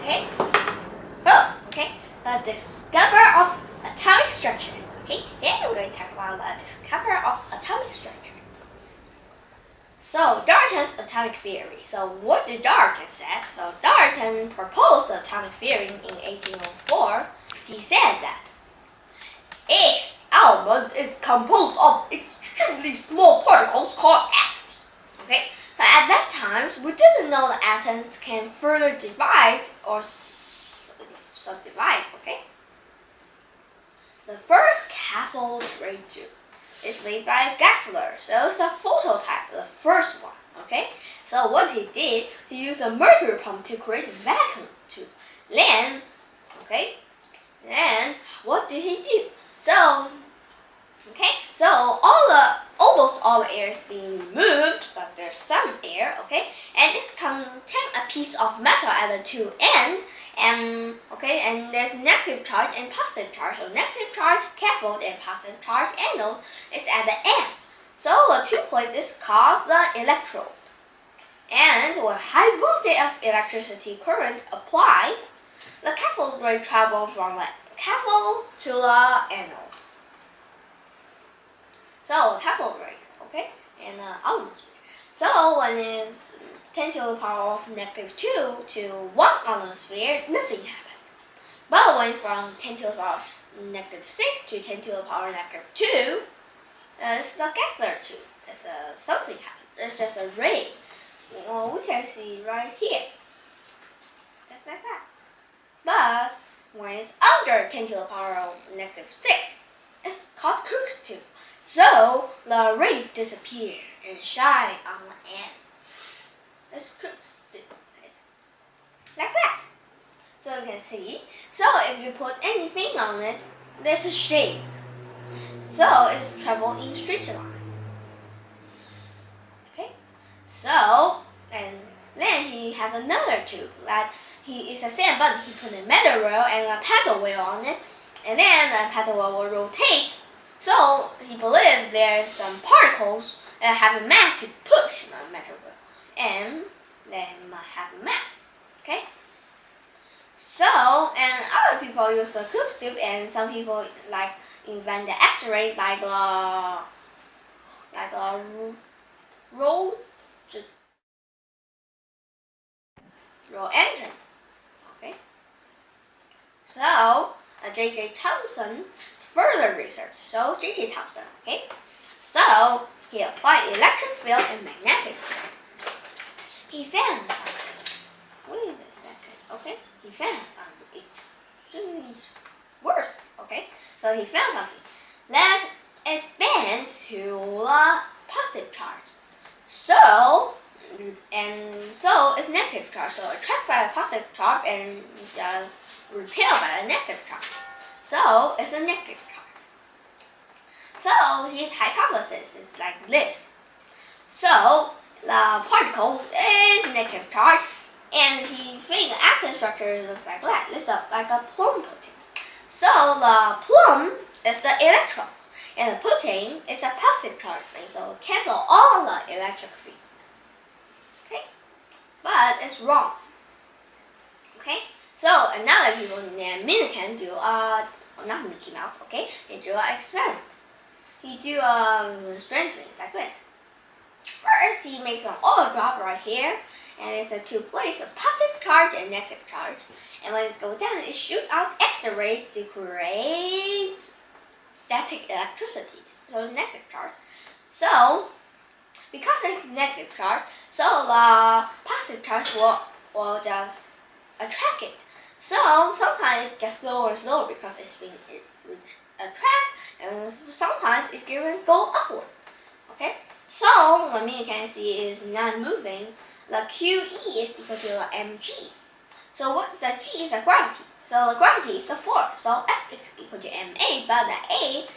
Okay. Oh, okay. The discoverer of atomic structure. Okay, today I'm going to talk about the discoverer of atomic structure. So, Darwin's atomic theory. So, what did Darwin say? So, Darwin proposed the atomic theory in 1804. He said that each element is composed of extremely small particles called atoms. Okay, so at that time, we didn't know the atoms can further divide or subdivide. Okay, the first cathode ray tube is made by Gessler. So it's the phototype, the first one. Okay, so what he did, he used a mercury pump to create a vacuum tube. Then, what did he do? So almost all the air is being removed, but there's some air, okay? And it's contains a piece of metal at the two ends, and there's negative charge and positive charge. So negative charge cathode and positive charge anode is at the end. So the two plate is called the electrode. And when high voltage of electricity current applied, the cathode ray travels from the cathode to the anode. So cathode ray, okay, and atmosphere. So when it's 10 to the power of -2 to 1 atmosphere, nothing happened. But when from 10 to the power of -6 to 10 to the power of -2, it's the Gessler tube. It's something happened. It's just a ray. Well, we can see right here, just like that. But when it's under 10 to the power of -6, it's called Crookes tube. So the rays disappear and shine on the end. It's Crookes tube, like that. So you can see. So if you put anything on it, there's a shade. So it's travel in straight line. Okay. So and then he have another tube that he is the same, but he put a metal wheel and a paddle wheel on it, and then the paddle wheel will rotate. So he believed there's some particles that have a mass to push the metal wheel, and they might have a mass. Okay. So and other people use the Crookes tube, and some people like invent the X-ray like the roll engine. Okay. So J.J. Thomson further research. So J.J. Thomson, okay. So he applied electric field and magnetic field. He found something. Wait a second, okay. He found something extremely worse, okay. So he found something that it bent to the positive charge. So it's negative charge. So attracted by the positive charge and just repelled by the negative charge. So it's a negative charge. So his hypothesis is like this. So the particle is negative charge, and he thinks the atom structure looks like that. It's like a plum pudding. So the plum is the electrons, and the pudding is a positive charge thing. So cancel all the electric field. Okay, but it's wrong. Okay. So another people named Millikan do not Mickey Mouse, okay? He do an experiment. He do strange things like this. First, he makes an oil drop right here, and it's a two plates, a positive charge and negative charge. And when it goes down, it shoots out extra rays to create static electricity. So negative charge. So because it's negative charge, so the positive charge will just attract it. So sometimes it gets slower and slower because it's being attracted, and sometimes it's going to go upward. Okay. So what we can see is not moving. The QE is equal to the mg. So what the G is a gravity. So the gravity is a force. So F is equal to ma, but the A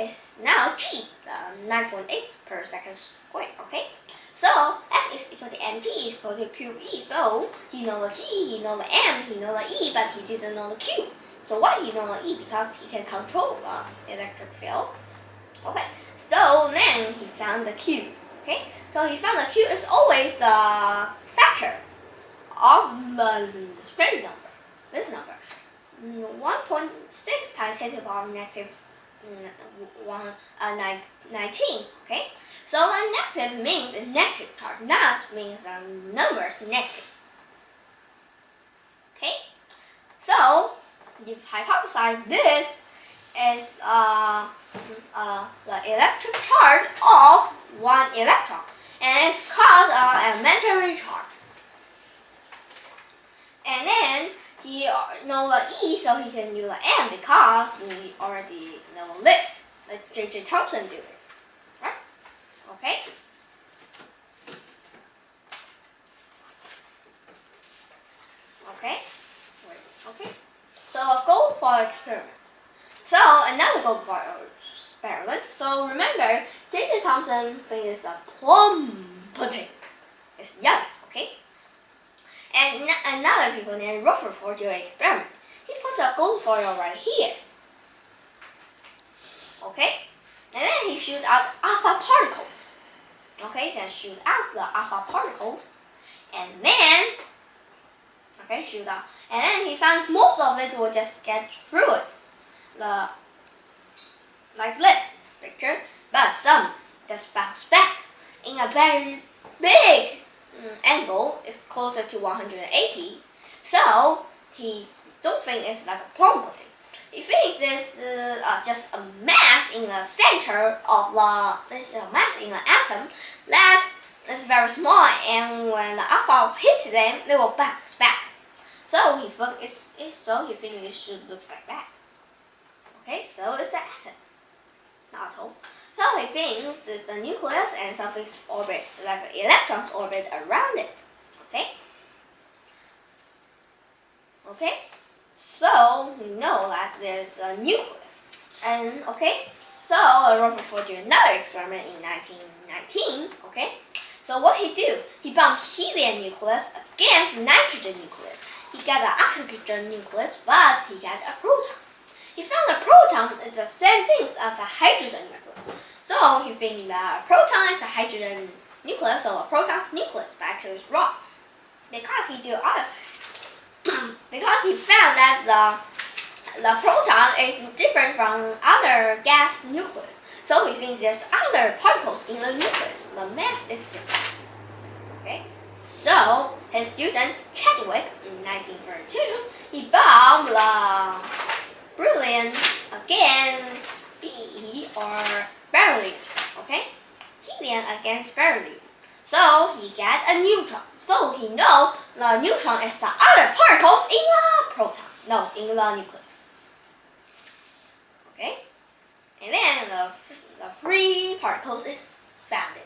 is now G, the 9.8 per second squared. Okay. So F is equal to mg is equal to QE. So he knows the G, he knows the M, he knows the E, but he didn't know the Q. So why he knows the E? Because he can control the electric field. Okay. So then he found the Q. Okay. So he found the Q is always the factor of the strand number. this number. 1.6 times 10 to the power of negative 19. Okay, so the negative means a negative charge. That means the number is negative. Okay, so you hypothesize this is the electric charge of one electron, and it's called an elementary charge. And then he knows the E, so he can use the M because we already know this. Let J.J. Thomson do it, right? Okay. Okay. Wait. Okay. So a goal for experiment. So another goal for experiment. So remember, J.J. Thomson thinks it's a plum pudding. It's yummy. Okay. And another people named Rutherford do an experiment. He puts a gold foil right here. Okay? And then he shoots out alpha particles. Okay, so shoot out the alpha particles. And then, okay, shoot out. And then he found most of it will just get through it. Like this picture. But some just bounce back in a very big angle is closer to 180, so he don't think it's like a plum pudding. He thinks it's just a mass in the center of there's a mass in the atom that is very small, and when the alpha hits them, they will bounce back. So he thinks it should look like that. Okay, so it's the atom. So he thinks it's a nucleus and something's orbit, like the electrons orbit around it. Okay? Okay? So we know that there's a nucleus. And okay, so Rutherford did another experiment in 1919. Okay? So what he do? He bumped helium nucleus against nitrogen nucleus. He got an oxygen nucleus, but he got a proton. He found a proton is the same thing as a hydrogen nucleus. So he thinks that a proton is a hydrogen nucleus, so a proton's nucleus, but actually it's wrong. Because he found that the proton is different from other gas nucleus. So he thinks there's other particles in the nucleus. The mass is different. Okay? So his student Chadwick in 1932, he bombed the beryllium against Be or beryllium. Okay? Helium against beryllium. So he got a neutron. So he knows the neutron is the other particles in the proton. No, in the nucleus. Okay? And then the free particles is founded.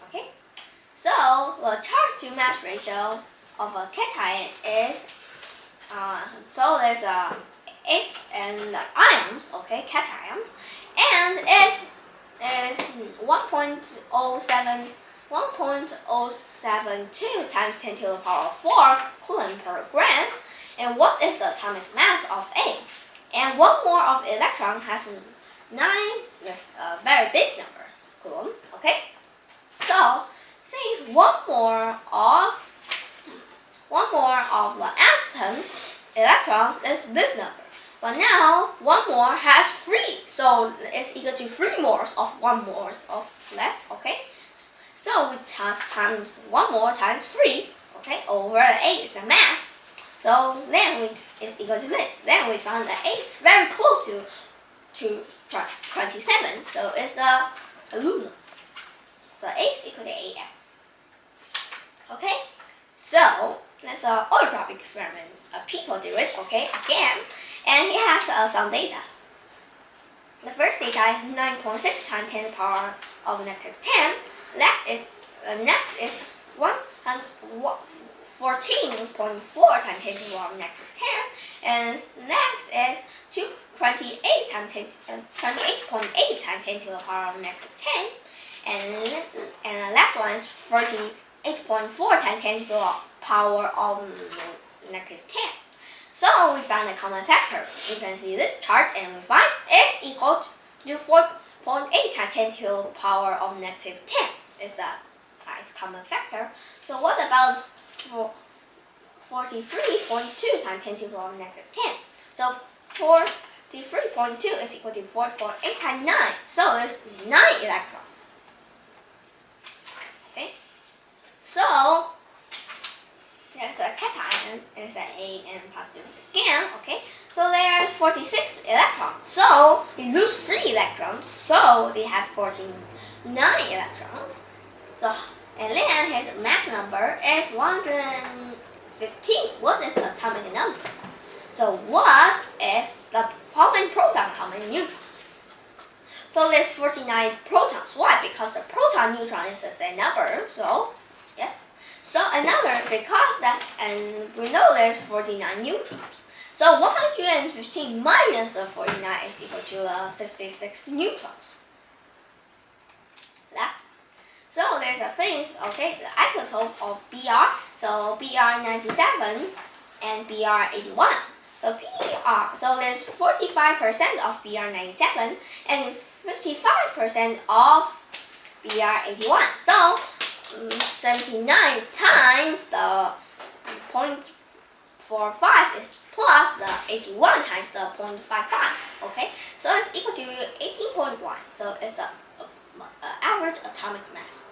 Okay? So the charge to mass ratio of a cation is so there's a S and the ions, okay, cations, and S is 1.072 times 10 to the power of 4 coulomb per gram. And what is the atomic mass of A? And one more of electron has 9 very big numbers, coulomb. Okay, so since one more of the atom electrons is this number, but now one more has 3, so it's equal to 3 moles of 1 mole of that. Okay, so we just times 1 more times 3. Okay, over A is the mass. So then it's equal to this. Then we found that A is very close to 27. So it's aluminum. So A is equal to AM. Okay, so that's an oil drop experiment. People do it. Okay, again, and he has some data. The first data is 9.6 times 10 to the power of negative 10. Next is 14.4 times 10 to the power of negative 10, and next is 28.8 times 10 to the power of negative 10, and the last one is 38.4 times 10 to the power of negative 10. So we found a common factor. You can see this chart, and we find S equal to 4.8 times 10 to the power of negative 10 is the common factor. So what about 4.8 43.2 times 10 to the power negative 10. So 43.2 is equal to 4.8 times 9. So it's 9 electrons. Okay. So there's a cation, it's an A and positive again. Okay. So there's 46 electrons. So they lose 3 electrons. So they have 49 electrons. So and then his mass number is 115. What is the atomic number? So what is the how many protons, how many neutrons? So there's 49 protons. Why? Because the proton neutron is the same number. So yes. So another because that, and we know there's 49 neutrons. So 115 minus the 49 is equal to 66 neutrons. Last. So there's a phase, okay, the isotope of Br. So Br97 and Br81. So so there's 45% of Br97 and 55% of Br81. So 79 times the 0.45 is plus the 81 times the 0.55. Okay, so it's equal to 18.1. So it's the average atomic mass.